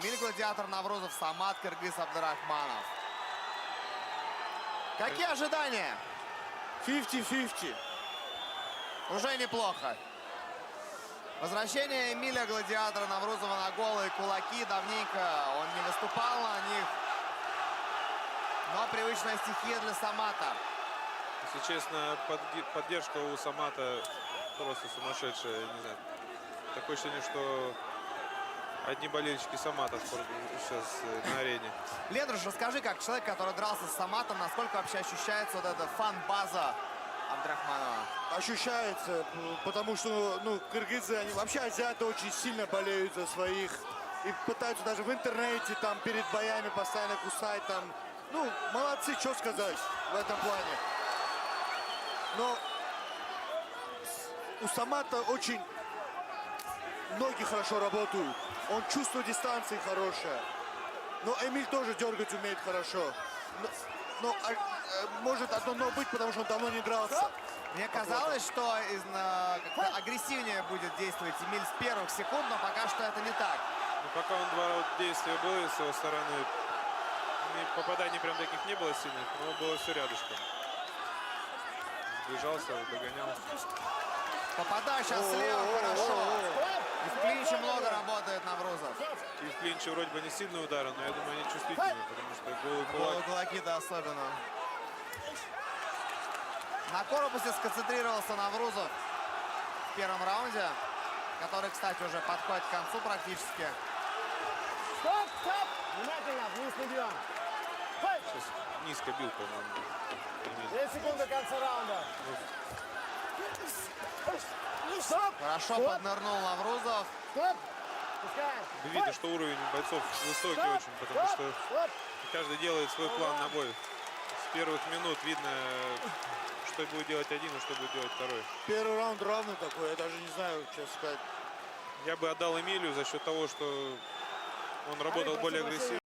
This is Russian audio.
Эмиль Гладиатор Наврузов, Самат Кыргыз Абдурахманов. Какие ожидания? 50-50. Уже неплохо. Возвращение Эмиля Гладиатора Наврузова на голые кулаки. Давненько он не выступал на них. Но привычная стихия для Самата. Если честно, поддержка у Самата просто сумасшедшая. Не знаю. Такое ощущение, что одни болельщики Самата сейчас на арене. Лендруш, расскажи, как человек, который дрался с Саматом, насколько вообще ощущается вот эта фан-база Абдурахманова? Ощущается, потому что кыргызы, они вообще азиаты очень сильно болеют за своих. И пытаются даже в интернете, там, перед боями постоянно кусать, там. Молодцы, что сказать в этом плане. Но у Самата очень ноги хорошо работают. Он чувство дистанции хорошее. Но Эмиль тоже дергать умеет хорошо. Но может одно но быть, потому что он давно не дрался. Мне казалось, что как-то агрессивнее будет действовать Эмиль с первых секунд, но пока что это не так. Пока он два действия было с его стороны, попаданий прям таких не было сильных, но было все рядышком. Сближался, догонял. Попадаю сейчас слева хорошо. И в клинче много работает Наврузов. И в клинче вроде бы не сильные удары, но я думаю, они чувствительные, потому что голый Кулаки-то особенно. На корпусе сконцентрировался Наврузов в первом раунде, который, кстати, уже подходит к концу практически. Стоп! Стоп! Внимательно, вниз не бьем. Сейчас низко бил, по-моему. 2 секунды до конца раунда. Стоп! Хорошо поднырнул Наврузов. Стоп! Пускай. Видно, что уровень бойцов высокий очень, потому что каждый делает свой план на бой. С первых минут видно, что будет делать один и что будет делать второй. Первый раунд равный такой, я даже не знаю, честно сказать. Я бы отдал Эмилию за счет того, что он работал более агрессивно.